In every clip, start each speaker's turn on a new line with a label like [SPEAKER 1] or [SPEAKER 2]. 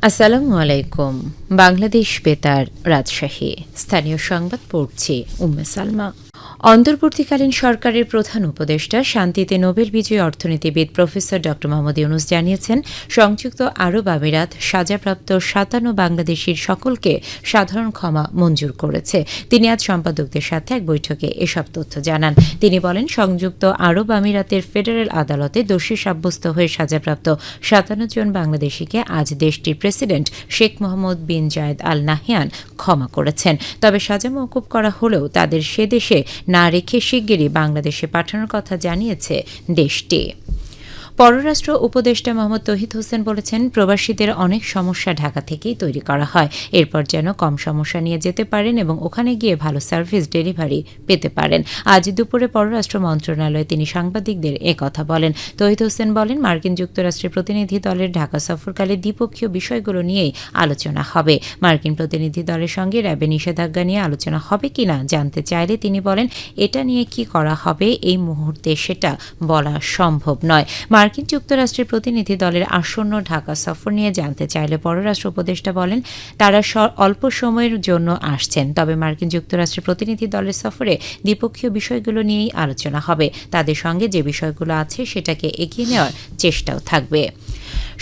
[SPEAKER 1] আসসালামু আলাইকুম। বাংলাদেশ বেতার, রাজশাহী। স্থানীয় সংবাদ পড়ছি উম্মে সালমা। অন্তর্বর্তীকালীন সরকারের প্রধান উপদেষ্টা শান্তিতে নোবেল বিজয়ী অর্থনীতিবিদ প্রফেসর ড মোহাম্মদ ইউনুস জানিয়েছেন, সংযুক্ত আরব আমিরাত সাজাপ্রাপ্ত ৫৭ বাংলাদেশির সকলকে সাধারণ ক্ষমা মঞ্জুর করেছে। তিনি আজ সম্পাদকদের সাথে এক বৈঠকে এসব তথ্য জানান। তিনি বলেন, সংযুক্ত আরব আমিরাতের ফেডারেল আদালতে দোষী সাব্যস্ত হয়ে সাজাপ্রাপ্ত ৫৭ জন বাংলাদেশিকে আজ দেশটির প্রেসিডেন্ট শেখ মোহাম্মদ বিন জায়েদ আল নাহিয়ান ক্ষমা করেছেন। তবে সাজা মওকুফ করা হলেও তাদের সে দেশে না রেখে শিগগিরই বাংলাদেশে পাঠানোর কথা জানিয়েছে দেশটি। পররাষ্ট্র উপদেষ্টা মোহাম্মদ তৌহিদ হোসেন বলেছেন, প্রবাসীদের অনেক সমস্যা ঢাকা থেকেই তৈরি করা হয়। এরপর যেন কম সমস্যা নিয়ে যেতে পারেন এবং ওখানে গিয়ে ভালো সার্ভিস ডেলিভারি পেতে পারেন। আজ দুপুরে পররাষ্ট্র মন্ত্রণালয়ে তিনি সাংবাদিকদের কথা বলেন। তৌহিদ হোসেন বলেন, মার্কিন যুক্তরাষ্ট্রের প্রতিনিধি দলের ঢাকা সফরকালে দ্বিপক্ষীয় বিষয়গুলো নিয়েই আলোচনা হবে। মার্কিন প্রতিনিধি দলের সঙ্গে র্যাবে নিষেধাজ্ঞা নিয়ে আলোচনা হবে কিনা জানতে চাইলে তিনি বলেন, এটা নিয়ে কি করা হবে এই মুহূর্তে সেটা বলা সম্ভব নয়। মার্কিন যুক্তরাষ্ট্রের প্রতিনিধি দলের আসন্ন ঢাকা সফর নিয়ে জানতে চাইলে পররাষ্ট্র উপদেষ্টা বলেন, তারা অল্প সময়ের জন্য আসছেন। তবে মার্কিন যুক্তরাষ্ট্রের প্রতিনিধি দলের সফরে দ্বিপক্ষীয় বিষয়গুলো নিয়েই আলোচনা হবে। তাদের সঙ্গে যে বিষয়গুলো আছে সেটাকে এগিয়ে নেওয়ার চেষ্টাও থাকবে।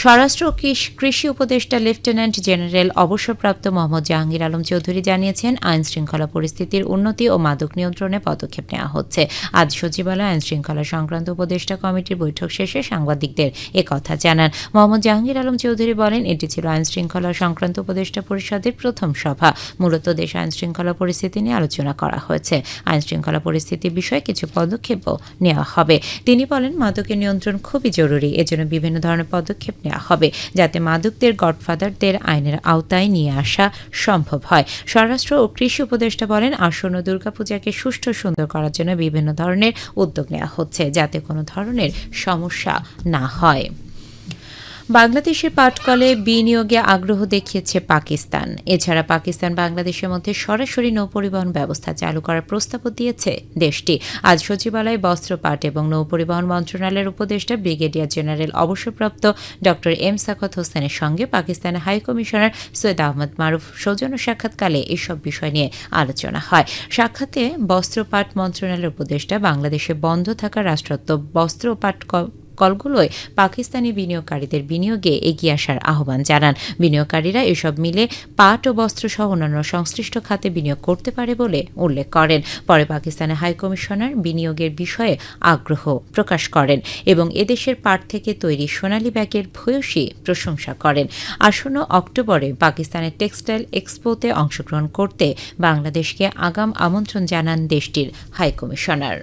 [SPEAKER 1] স্বরাষ্ট্র ও কৃষি উপদেষ্টা লেফটেন্যান্ট জেনারেল অবসরপ্রাপ্ত মোহাম্মদ জাহাঙ্গীর আলম চৌধুরী জানিয়েছেন, আইন শৃঙ্খলা পরিস্থিতির উন্নতি ও মাদক নিয়ন্ত্রণে পদক্ষেপ নেওয়া হচ্ছে। আজ সচিবালয়ে আইন শৃঙ্খলা সংক্রান্ত উপদেষ্টা কমিটির বৈঠক শেষে সাংবাদিকদের একথা জানান। মোহাম্মদ জাহাঙ্গীর আলম চৌধুরী বলেন, এটি ছিল আইন শৃঙ্খলা সংক্রান্ত উপদেষ্টা পরিষদের প্রথম সভা। মূলত দেশ আইন শৃঙ্খলা পরিস্থিতি নিয়ে আলোচনা করা হয়েছে। আইন শৃঙ্খলা পরিস্থিতির বিষয়ে কিছু পদক্ষেপও নেওয়া হবে। তিনি বলেন, মাদকের নিয়ন্ত্রণ খুবই জরুরি। এজন্য বিভিন্ন ধরনের পদক্ষেপ নেওয়া হবে যাতে মাদকদের গডফাদারদের আইনের আওতায় নিয়ে আসা সম্ভব হয়। স্বরাষ্ট্র ও কৃষি উপদেষ্টা বলেন, আসন্ন দুর্গাপূজাকে সুষ্ঠু সুন্দর করার জন্য বিভিন্ন ধরনের উদ্যোগ নেওয়া হচ্ছে যাতে কোনো ধরনের সমস্যা না হয়। বাংলাদেশের পাটকলে বিনিয়োগে আগ্রহ দেখিয়েছে পাকিস্তান। এছাড়া পাকিস্তান বাংলাদেশের মধ্যে সরাসরি নৌপরিবহন ব্যবস্থা চালু করার প্রস্তাবও দিয়েছে দেশটি। আজ সচিবালয়ে বস্ত্র, পাট এবং নৌপরিবহন মন্ত্রণালয়ের উপদেষ্টা ব্রিগেডিয়ার জেনারেল অবসরপ্রাপ্ত ড এম সাখাওয়াত হোসেনের সঙ্গে পাকিস্তানের হাইকমিশনার সৈয়দ আহমদ মারুফ সৌজন্য সাক্ষাৎকালে এসব বিষয় নিয়ে আলোচনা হয়। সাক্ষাতে বস্ত্র, পাট মন্ত্রণালয়ের উপদেষ্টা বাংলাদেশে বন্ধ থাকা রাষ্ট্রায়ত্ত বস্ত্র ও পাট কলগুলোয় পাকিস্তানি বিনিয়োগকারীদের বিনিয়োগে এগিয়ে আসার আহ্বান জানান। বিনিয়োগকারীরা এসব মিলে পাট ও বস্ত্র সহ অন্যান্য সংশ্লিষ্ট খাতে বিনিয়োগ করতে পারে বলে উল্লেখ করেন। পরে পাকিস্তানের হাইকমিশনার বিনিয়োগের বিষয়ে আগ্রহ প্রকাশ করেন এবং এদেশের পাট থেকে তৈরি সোনালী ব্যাগের ভূয়সী প্রশংসা করেন। আসন্ন অক্টোবরে পাকিস্তানের টেক্সটাইল এক্সপোতে অংশগ্রহণ করতে বাংলাদেশকে আগাম আমন্ত্রণ জানান দেশটির হাইকমিশনার।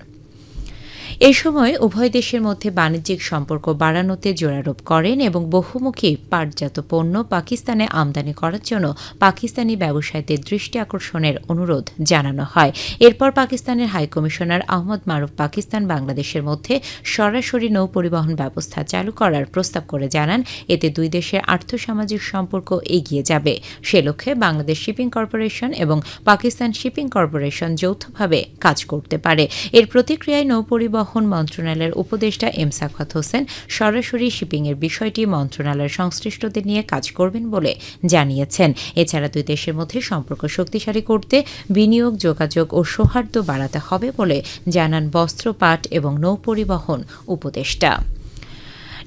[SPEAKER 1] এ সময় উভয় দেশের মধ্যে বাণিজ্যিক সম্পর্ক বাড়ানোতে জোরারোপ করেন এবং বহুমুখী পাটজাত পণ্য পাকিস্তানে আমদানি করার জন্য পাকিস্তানি ব্যবসায়ীদের দৃষ্টি আকর্ষণের অনুরোধ জানানো হয়। এরপর পাকিস্তানের হাইকমিশনার আহমদ মারুফ পাকিস্তান বাংলাদেশের মধ্যে সরাসরি নৌ পরিবহন ব্যবস্থা চালু করার প্রস্তাব করে জানান, এতে দুই দেশের আর্থসামাজিক সম্পর্ক এগিয়ে যাবে। সে লক্ষ্যে বাংলাদেশ শিপিং কর্পোরেশন এবং পাকিস্তান শিপিং কর্পোরেশন যৌথভাবে কাজ করতে পারে। এর প্রতিক্রিয়ায় নৌ পরিবহন মন্ত্রণালয়ের উপদেষ্টা এম সাখাওয়াত হোসেন সরাসরি শিপিংয়ের বিষয়টি মন্ত্রণালয়ের সংশ্লিষ্টদের নিয়ে কাজ করবেন বলে জানিয়েছেন। এছাড়া দুই দেশের মধ্যে সম্পর্ক শক্তিশালী করতে বিনিয়োগ, যোগাযোগ ও সৌহার্দ্য বাড়াতে হবে বলে জানান বস্ত্র, পাট এবং নৌপরিবহন উপদেষ্টা।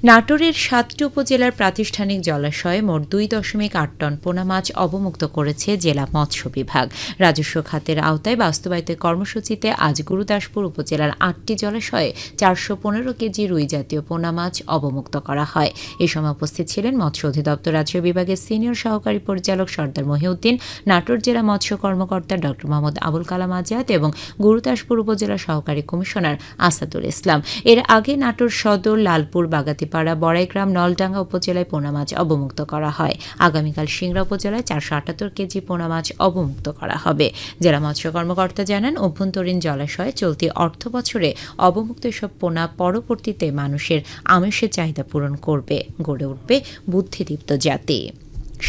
[SPEAKER 1] নাটোরের ৭টি উপজেলার প্রাতিষ্ঠানিক জলাশয়ে মোট ২.৮ টন পোনা মাছ অবমুক্ত করেছে জেলা মৎস্য বিভাগ। রাজস্ব খাতের আওতায় বাস্তবায়িত কর্মসূচিতে আজ গুরুদাসপুর উপজেলার ৮টি জলাশয়ে ৪১৫ কেজি রুই জাতীয় পোনা মাছ অবমুক্ত করা হয়। এ সময় উপস্থিত ছিলেন মৎস্য অধিদপ্তর রাজ্য বিভাগের সিনিয়র সহকারী পরিচালক সর্দার মহিউদ্দিন, নাটোর জেলা মৎস্য কর্মকর্তা ড মোহাম্মদ আবুল কালাম আজাদ এবং গুরুদাসপুর উপজেলা সহকারী কমিশনার আসাদুল ইসলাম। এর আগে নাটোর সদর, লালপুর, বাগাতিপাড়া, বড়াইগ্রাম, নলডাঙ্গা উপজেলায় পোনা মাছ অবমুক্ত করা হয়। আগামীকাল সিংড়া উপজেলায় ৪৭৮ কেজি পোনা মাছ অবমুক্ত করা হবে। জেলা মৎস্য কর্মকর্তা জানান, অভ্যন্তরীণ জলাশয়ে চলতি অর্থ বছরে অবমুক্ত এসব পোনা পরবর্তীতে মানুষের আমিষের চাহিদা পূরণ করবে, গড়ে উঠবে বুদ্ধিদীপ্ত জাতি।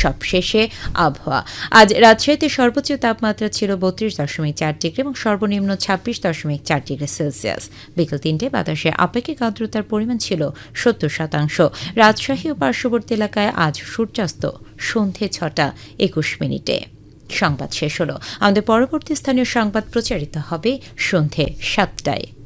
[SPEAKER 1] সবশেষে আবহাওয়া। আজ রাজশাহীতে সর্বোচ্চ তাপমাত্রা ছিল 32.4 ডিগ্রি এবং সর্বনিম্ন 26.4 ডিগ্রি সেলসিয়াস। বিকেল 3টায় বাতাসে আপেক্ষিক আর্দ্রতার পরিমাণ ছিল 70%। রাজশাহী ও পার্শ্ববর্তী এলাকায় আজ সূর্যাস্ত সন্ধে 6:21। সংবাদ শেষ হলো। আমাদের পরবর্তী স্থানীয় সংবাদ প্রচারিত হবে সন্ধে 7টায়।